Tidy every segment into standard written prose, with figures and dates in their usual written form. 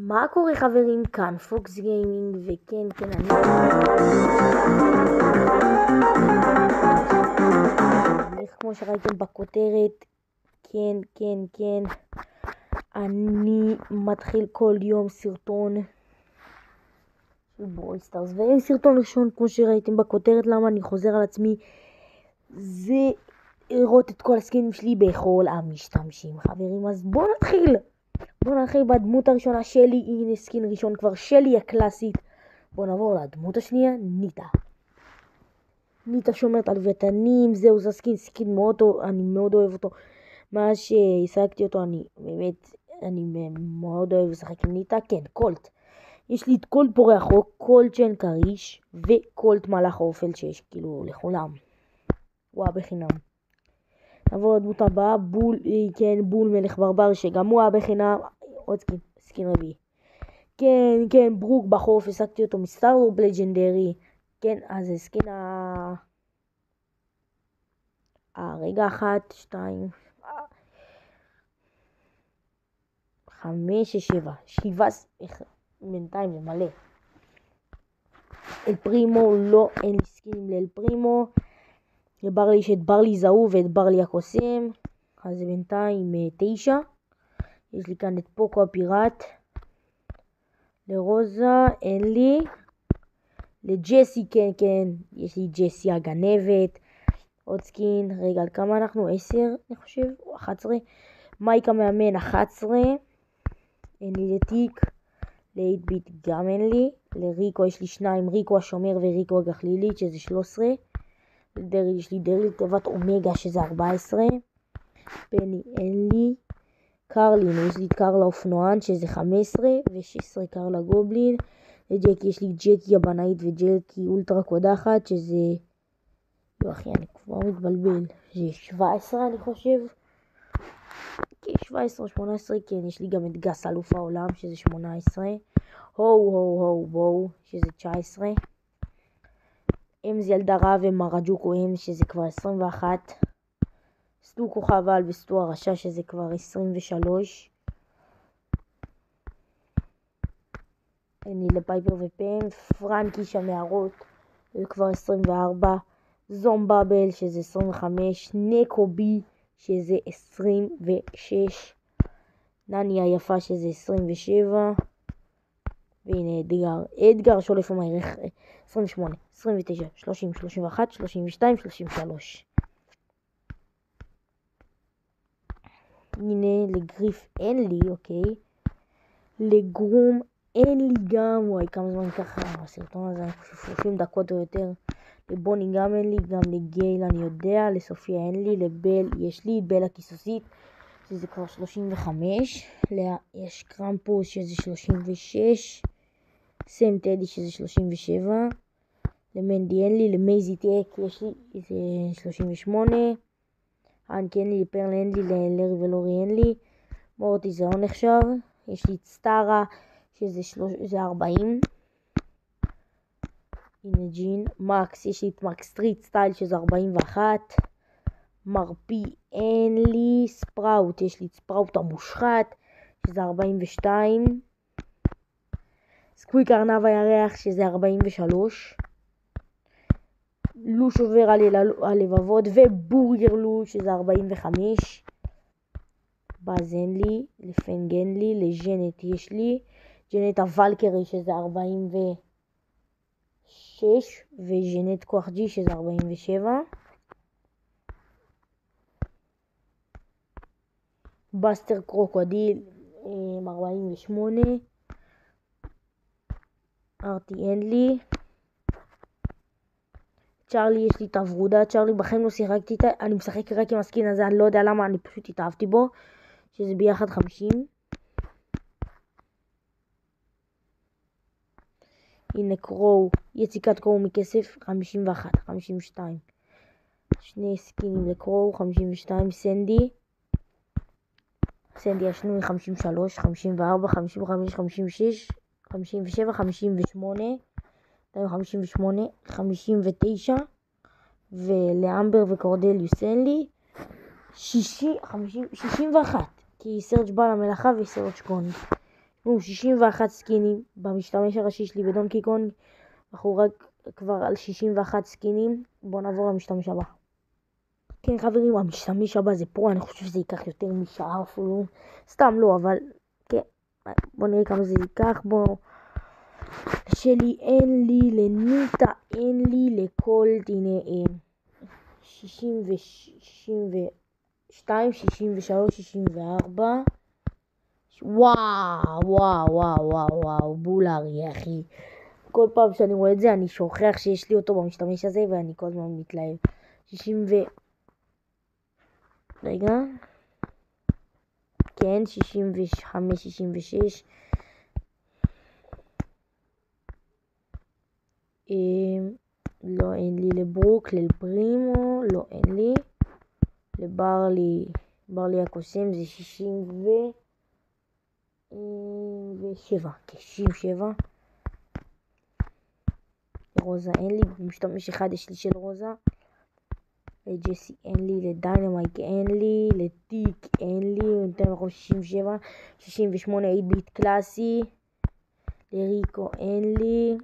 מה קורה חברים? כאן פוקס גיימינג, וכן, אני כמו שראיתם בכותרת, כן, אני מתחיל כל יום סרטון של ברול סטארס, וסרטון ראשון כמו שראיתם בכותרת, למה אני חוזר על עצמי, זה לראות את כל הסקינים שלי בכל המשתמשים חברים. אז בואו נתחיל בדמות הראשונה שלי. הנה סקין ראשון כבר שלי הקלאסית. בואו נעבור לדמות השנייה, ניטה שומרת על ותנים. זהו, זה סקין מאוד טוב, אני מאוד אוהב אותו. מאז שהשחקתי אותו אני מאוד אוהב לשחק עם ניטה. כן, קולט, יש לי את קולט פורח חוק, קולט צ'ן קריש וקולט מלאך האופל, שיש כאילו לכולם, וואו, בחינם. נעבור לדמות הבאה, בול מלך ברבר, שגם הוא היה בחינם. עוד סקין רביעי. כן, ברוק בחוף, השגתי אותו מסטאר וורס לג'נדרי. כן, אז זה סקין רגע, 1, 2, 5, 7, 7, בינתיים זה מלא. אל פרימו, לא, אין לי סקינים לאל פרימו. לברלי יש את ברלי זהוב ואת ברלי הקוסם, אז זה בינתיים 9. יש לי כאן את פוקו הפיראט. לרוזה אין לי. לג'סי כן, יש לי ג'סי הגנבת. עוד סקין, רגע, על כמה אנחנו? 10 אני חושב, 11. מייק המאמן 11. אין לי לתיק. ל8-ביט גם אין לי. לריקו יש לי 2, ריקו השומר וריקו הגחלילית שזה 13. לדריל יש לי דריל תיבת אומגה שזה 14. פני אין לי. קרלין יש לי את קרל האופנוען שזה 15 ו16 קרל הגובלין. לג'קי יש לי ג'קי הבנאית וג'קי אולטרה קודחת שזה, אחי אני כבר מתבלבל, זה 17 אני חושב, כן 17 או 18. כן, יש לי גם את גס אלוף העולם שזה 18. הו שזה 19. אמז ילדה רע ומרג'וקו אמז שזה כבר 21. סטו כוכב על וסטו הרשע שזה כבר 23. אני לפייפר ופם. פרנקי שמערות זה כבר 24. זומבאבל שזה 25. נקובי שזה 26. נני היפה שזה 27. והנה אדגר שולף המערך 28, 29, 30, 31, 32, 33. הנה לגריף אין לי, אוקיי. לגרום אין לי גם, וואי כמה זמן ככה הסרטון הזה, אני חושב 30 דקות או יותר. לבוני גם אין לי, גם לגייל אני יודע, לסופיה אין לי, לבל יש לי, בל הכיסוסית שזה כבר 35, יש קרמפוס שזה 36, סם טדי שזה 37, למנדי אין לי, למייזי טק יש לי זה 38, אנקי אין לי, לפרל אין לי, ללרי ולורי אין לי, מורטי זה לא נחשב, יש לי את סטארה שזה 40, הנה ג'ין, מקס יש לי את מקס סטריט סטייל שזה 41, מרפי אין לי, ספראוט יש לי את ספראוט המושחת שזה 42, סקוויק ארנב הירח שזה 43, לוש עובר על הלבבות ובורגר לוש שזה 45, באז אין לי, לפנג אין לי, לג'נט יש לי, ג'נט הוולקרי שזה 46 וג'נט כוח ג'י שזה 47, בסטר קרוקודיל 48, ארטי אין לי, צ'רלי יש לי את הוורודה, צ'רלי בחיים לא שיחקתי איתה, אני משחק רק עם הסקין הזה, אני לא יודע למה, אני פשוט התאהבתי בו, שזה ביחד 50. הנה קרו, יציקת קרו מכסף 51, 52. שני סקינים לקרו 52, סנדי השנוי 53, 54, 55, 56, 57, 58, 58, 59, ולאמבר וקורדליוס אין לי 61, כי סרג' בא למלאכה וסרג' קון. 61 סקינים במשתמש הראשי שלי בדונקי קונג. אנחנו רק כבר על 61 סקינים. בואו נעבור למשתמש הבא. כן חברים, המשתמש הבא זה פה, אני חושב שזה ייקח יותר משעה אפילו. סתם לא, אבל כן. בואו נראה כמה זה ייקח. בואו. שלי אין לי, לניטה אין לי, לקולט הנה 62, 63, 64. וואו, בולרי אחי. כל פעם שאני רואה את זה אני שוכח שיש לי אותו במשתמש הזה ואני כל הזמן מתלהב. 60 ו... רגע. כן, 65, 66. לא, אין לי. לברוק, לפרימו, לא, אין לי. לברלי הקוסם זה 67. כ-67. לרוזה אין לי. משתמש אחד יש לי של רוזה. לג'סי אין לי. לדיינמייק אין לי. לטיק אין לי. ניתן לך 67. 68 8 ביט קלאסי. לריקו אין לי.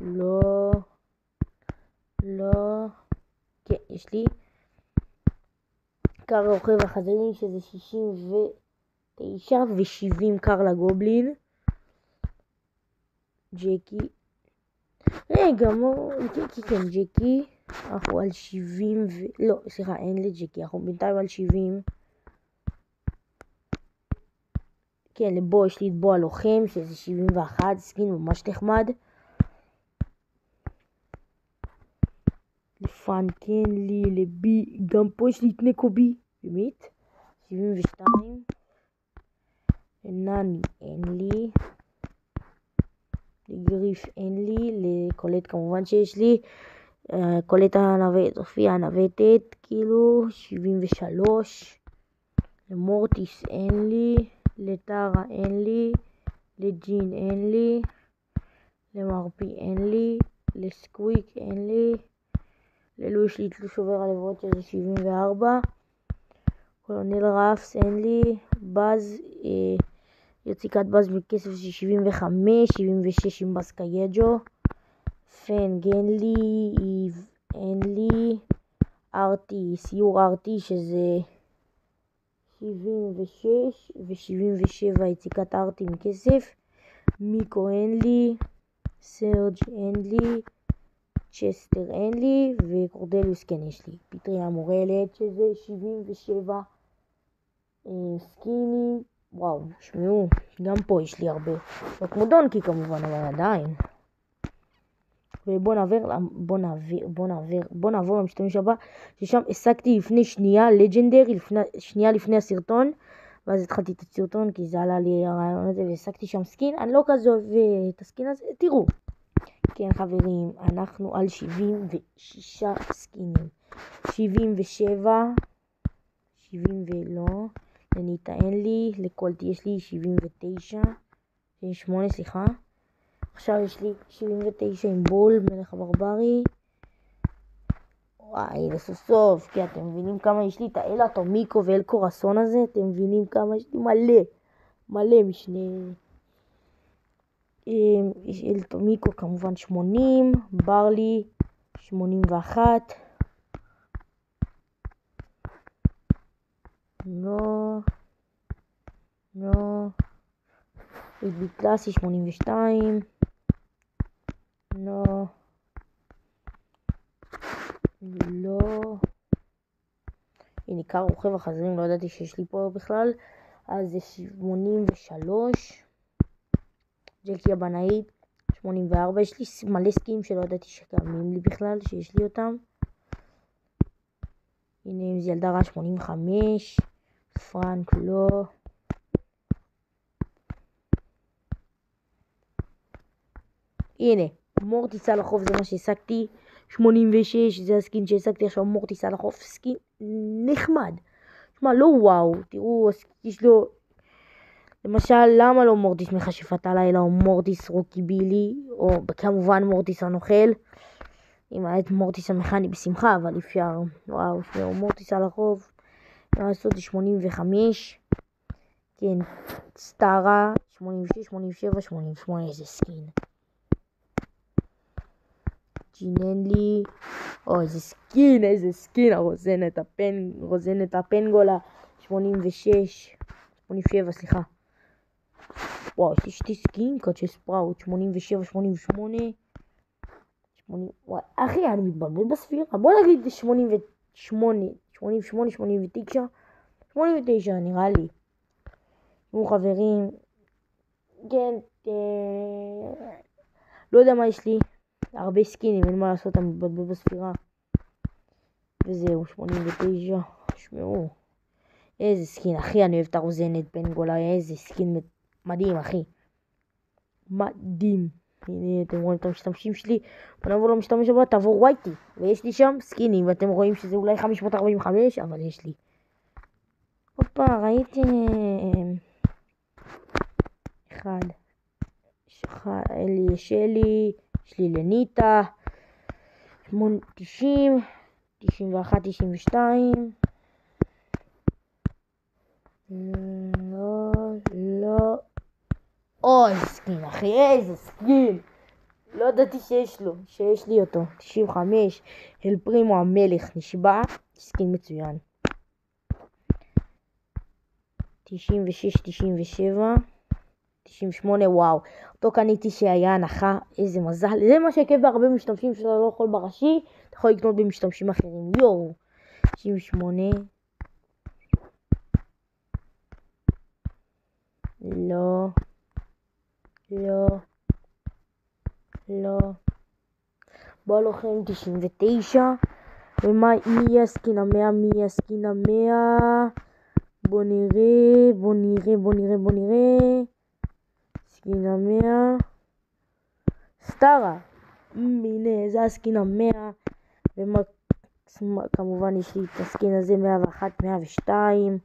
לא. כן, יש לי. קר רוכב החזרים שזה 69 ו70 קר לגובלין. ג'קי. רגע, כן, ג'קי. אנחנו על 70 לא, סליחה, אין לי ג'קי. אנחנו בינתיים על 70. כן, לבו יש לי את בו הלוחם שזה 71. סקין ממש נחמד. לפנקן לי, לבי, גם פה יש לי את נקובי, באמת, 72, לנני אין לי, לגריף אין לי, לקולט כמובן שיש לי, קולט הנווטת, אופי הנווטת, כאילו, 73, למורטיס אין לי, לטרה אין לי, לג'ין אין לי, למרפי אין לי, לסקוויק אין לי, ללו יש לי תלוש עובר הלבבות שזה 74. קולונל רפס אין לי. באז, יציקת באז מכסף של 75, 76 עם באז קייג'ו. פנג אין לי, איב אין לי. ארטי, סיור ארטי שזה 76 ו77 יציקת ארטי מכסף. מיקו אין לי. סרג' אין לי. צ'סטר אין לי, וקורדליוס כן יש לי. פיטרי המורלת שזה 77 סקינים. וואו, שמעו, גם פה יש לי הרבה. לא כמו דונקי כמובן, אבל עדיין. ובוא נעבור למשתמש הבא, ששם השגתי לפני שנייה לג'נדרי, שנייה לפני הסרטון, ואז התחלתי את הסרטון כי זה עלה לי הרעיון הזה, והשגתי שם סקין. אני לא כזה אוהב את הסקין הזה, תראו. כן חברים, אנחנו על 76 סקינים. 77, 70 ולא, לניטה אין לי, לקולט יש לי 79, 78 סליחה. עכשיו יש לי 79 עם בול, מלך הברברי. וואי, לסוף, כי אתם מבינים כמה יש לי את האל אטומיקו ואל קורסון הזה, אתם מבינים כמה יש לי מלא משנה. אל טומיקו כמובן 80, ברלי 81, לא, ביט קלאסי 82, לא, הנה קר רוכב החזרים, לא ידעתי שיש לי פה בכלל, אז זה 83, ג'קי הבנאית 84, יש לי מלא סקינים שלא ידעתי שקיימים לי בכלל, שיש לי אותם. הנה זילדרה 85, פרנק לא. הנה, מורטיס על החוף זה מה שהשגתי, 86, זה הסקין שהשגתי עכשיו, מורטיס על החוף, סקין נחמד. תשמע, לא וואו, תראו, יש לו... למשל, למה לא מורטיס מכשפת הלילה או מורטיס רוקיבילי, או כמובן מורטיס הנוכל. אם היה את מורטיס המכני בשמחה, אבל אפשר. וואו, שמעו, מורטיס על החוף. לעשות 85. כן, סטארה, 86, 87, 88, איזה סקין. ג'יננלי, איזה סקין, רוזנת הפנגולה, 86, 87, סליחה. וואו, יש לי שתי סקין, קאצ'ה ספראוט, 87, 88, וואי, אחי, אני מתבלבל בספירה. בוא נגיד 88, 88, 89, 89, נראה לי. חברים, כן, לא יודע מה יש לי, הרבה סקינים, אין מה לעשות, אני מתבלבל בספירה. וזהו, 89, שמעו. איזה סקין, אחי, אני אוהב את הרוזנת פנגולה, איזה סקין מדהים, אחי. מדהים. הנה, אתם רואים את המשתמשים שלי. בוא נעבור למשתמש הבא, תעבור וייטי. ויש לי שם סקינים, ואתם רואים שזה אולי 545, אבל יש לי. הופה, ראיתם? אחד. שלי, יש לי לניטה. 90, 91, 92. לא. איזה סקין, אחי, איזה סקין. לא ידעתי שיש לי אותו. 95, אל פרימו המלך נשבע, סקין מצוין. 96, 97, 98, וואו. אותו קניתי שהיה הנחה, איזה מזל. זה מה שיקב בהרבה משתמשים שאתה לא יכול בראשי, אתה יכול לקנות במשתמשים אחרים. יואו. 98. לא. בוא לוחם 99. ומי יהיה הסקין 100? בוא נראה. סקין 100. סטארה. הנה, זה הסקין 100. כמובן יש לי את הסקין הזה 101, 102.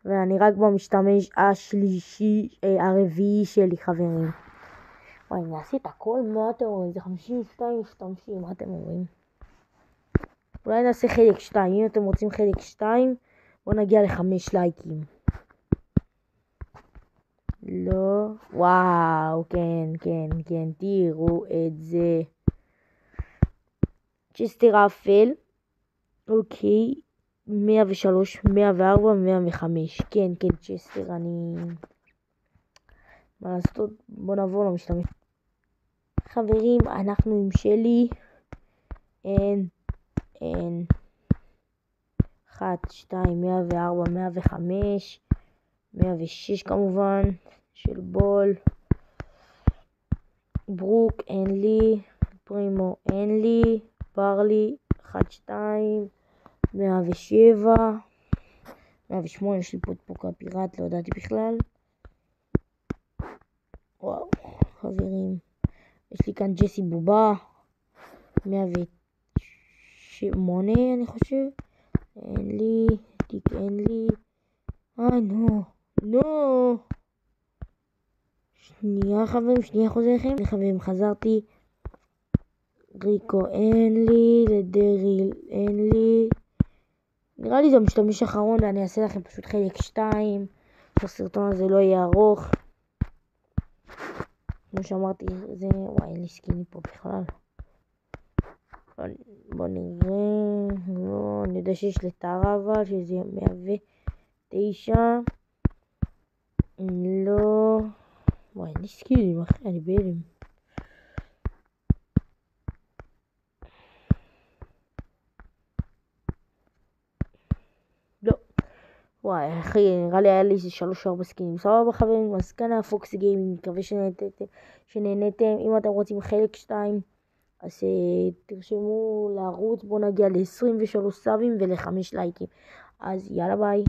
ואני רק במשתמש הרביעי שלי, חברים. וואי, אני אעשה את הכל, מה אתם אומרים? זה 52 משתמשים, מה אתם אומרים? אולי נעשה חלק 2, אם אתם רוצים חלק 2, בואו נגיע ל5 לייקים. לא, וואו, כן, תראו את זה. צ'סטר אפל, אוקיי, 103, 104, 105, כן, צ'סטר, מה לעשות? בואו נעבור למשתמש. חברים, אנחנו עם שלי, אין, 1, 2, 104, 105, 106 כמובן, של בול, ברוק, אין לי, פרימו, אין לי, ברלי, 1, 2, 107, 108, יש לי פה פוקה פיראט, לא ידעתי בכלל. וואו, חברים, יש לי כאן ג'סי בובה, 108 אני חושב, אין לי, נו, שנייה חברים, חזרתי, ריקו אין לי, לדריל אין לי, נראה לי זה המשתמש האחרון, ואני אעשה לכם פשוט חלק 2, שהסרטון הזה לא יהיה ארוך, כמו שאמרתי, זה, וואי, אין לי סקיני פה בכלל. בוא נראה, לא, אני יודע שיש לטרה אבל, שזה 109, לא, וואי, אין לי סקינים, אחי, אני בהלם. לא, וואי, אחי, נראה לי היה לי איזה 3-4 סקינים. סבבה חברים, אז כאן היה פוקס גיימינג, מקווה שנהנתם. אם אתם רוצים חלק 2, אז תרשמו לערוץ, בואו נגיע ל-23 סאבים ול5 לייקים. אז יאללה ביי.